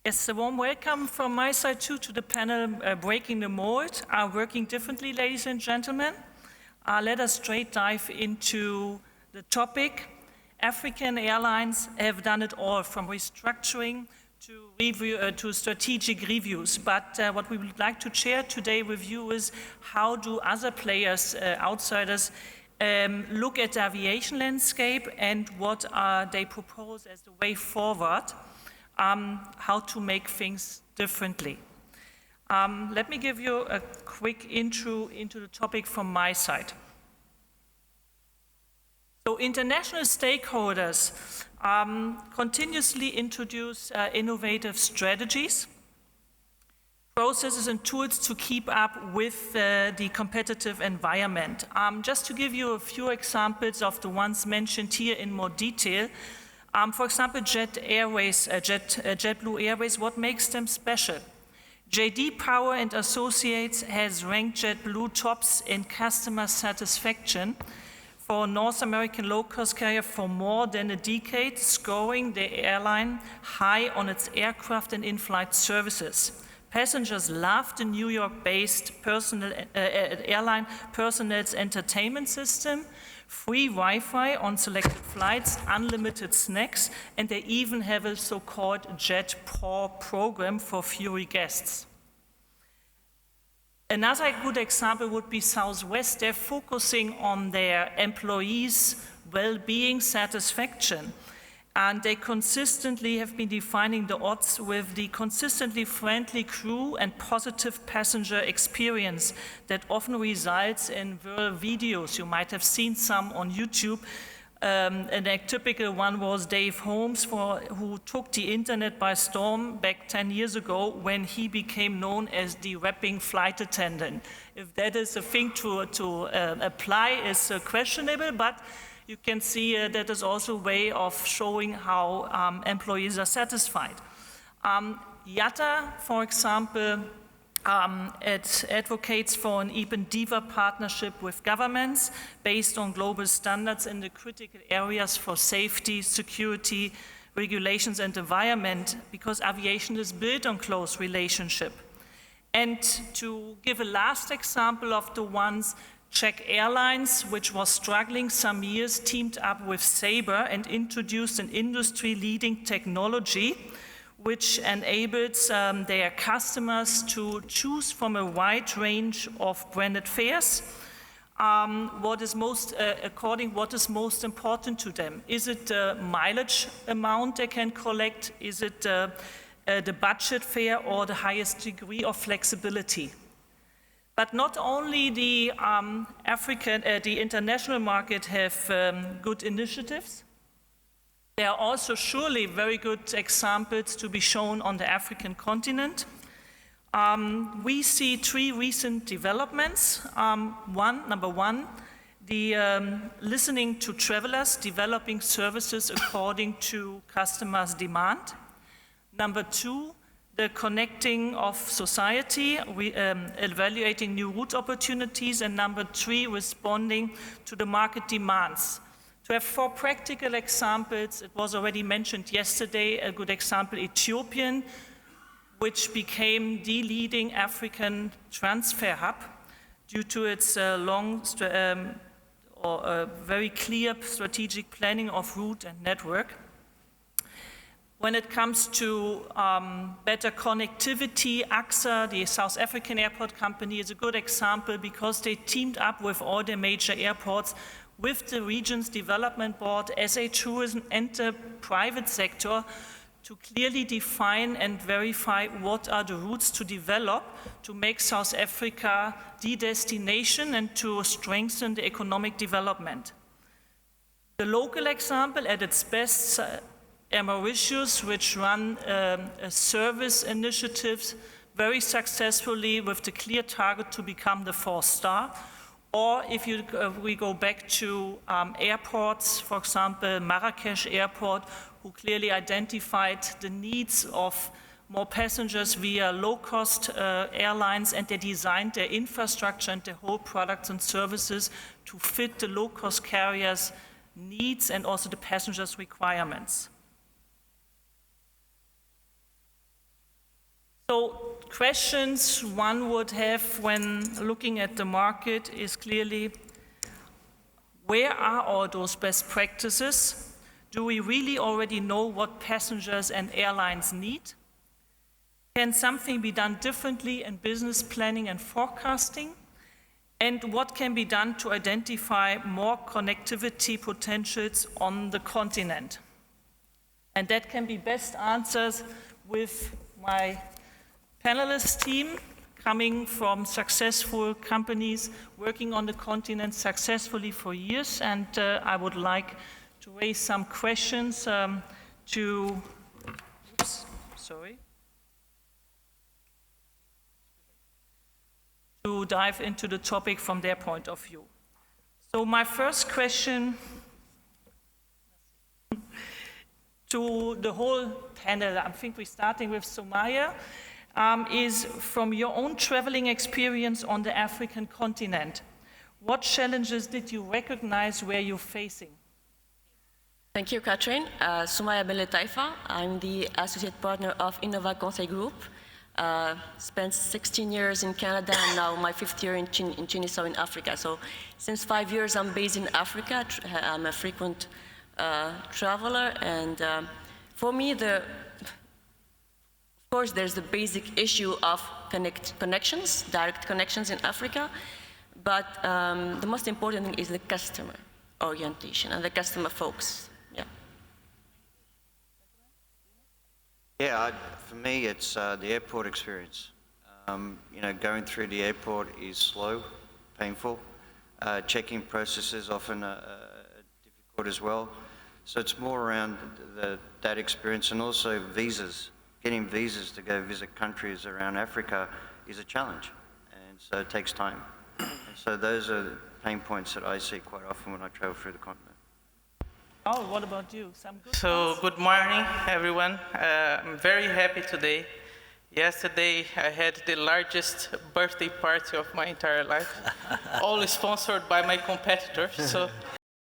Yes, a warm welcome from my side too to the panel Breaking the Mold, Working Differently, ladies and gentlemen. Let us straight dive into the topic. African airlines have done it all, from restructuring to strategic reviews. But what we would like to share today with you is how do other players, outsiders, look at the aviation landscape and what they propose as the way forward. How to make things differently. Let me give you a quick intro into the topic from my side. So international stakeholders continuously introduce innovative strategies, processes and tools to keep up with the competitive environment. Just to give you a few examples of the ones mentioned here in more detail. For example, JetBlue Airways, what makes them special? J.D. Power and Associates has ranked JetBlue tops in customer satisfaction for a North American low-cost carrier for more than a decade, scoring the airline high on its aircraft and in-flight services. Passengers love the New York-based airline personnel's entertainment system, free Wi-Fi on selected flights, unlimited snacks, and they even have a so-called JetPaw program for Fury guests. Another good example would be Southwest. They're focusing on their employees' well-being satisfaction, and they consistently have been defining the odds with the consistently friendly crew and positive passenger experience that often results in viral videos. You might have seen some on YouTube. And a typical one was Dave Holmes, who took the internet by storm back 10 years ago when he became known as the rapping flight attendant. If that is a thing to apply is questionable, but you can see that is also a way of showing how employees are satisfied. IATA, for example, it advocates for an even deeper partnership with governments based on global standards in the critical areas for safety, security, regulations and environment, because aviation is built on close relationship. And to give a last example of the ones, Czech Airlines, which was struggling some years, teamed up with Sabre and introduced an industry-leading technology which enables their customers to choose from a wide range of branded fares what is most important to them. Is it the mileage amount they can collect? Is it the budget fare or the highest degree of flexibility? But not only the international market have good initiatives, there are also surely very good examples to be shown on the African continent. We see three recent developments. Number one, the listening to travelers, developing services according to customers' demand. Number two, the connecting of society, evaluating new route opportunities. And number three, responding to the market demands. To have four practical examples, it was already mentioned yesterday, a good example, Ethiopian, which became the leading African transfer hub due to its very clear strategic planning of route and network. When it comes to better connectivity, AXA, the South African airport company, is a good example because they teamed up with all the major airports, with the region's development board, SA Tourism and the private sector to clearly define and verify what are the routes to develop to make South Africa the destination and to strengthen the economic development. The local example at its best, Air Mauritius, which run a service initiatives very successfully with the clear target to become the 4th star. Or if we go back to airports, for example, Marrakesh Airport, who clearly identified the needs of more passengers via low-cost airlines, and they designed their infrastructure and their whole products and services to fit the low-cost carriers' needs and also the passengers' requirements. So questions one would have when looking at the market is clearly, where are all those best practices? Do we really already know what passengers and airlines need? Can something be done differently in business planning and forecasting? And what can be done to identify more connectivity potentials on the continent? And that can be best answered with my panelist team coming from successful companies working on the continent successfully for years. And I would like to raise some questions to dive into the topic from their point of view. So my first question to the whole panel, I think we're starting with Sumaya, is from your own traveling experience on the African continent. What challenges did you recognize where you're facing? Thank you, Catherine. Sumaya Belletaifa. I'm the associate partner of Innova Conseil Group. Spent 16 years in Canada and now my 5th year in Guinea-Bissau in Africa. So since 5 years I'm based in Africa. I'm a frequent traveler, and for me, of course, there's the basic issue of connections, direct connections in Africa, but the most important thing is the customer orientation and the customer focus. Yeah, for me, it's the airport experience. Going through the airport is slow, painful. Check-in processes often difficult as well. So it's more around that experience, and also visas. Getting visas to go visit countries around Africa is a challenge, and so it takes time. And so those are the pain points that I see quite often when I travel through the continent. Oh, what about you? Some good So, good morning, everyone. I'm very happy today. Yesterday, I had the largest birthday party of my entire life, all sponsored by my competitors. So,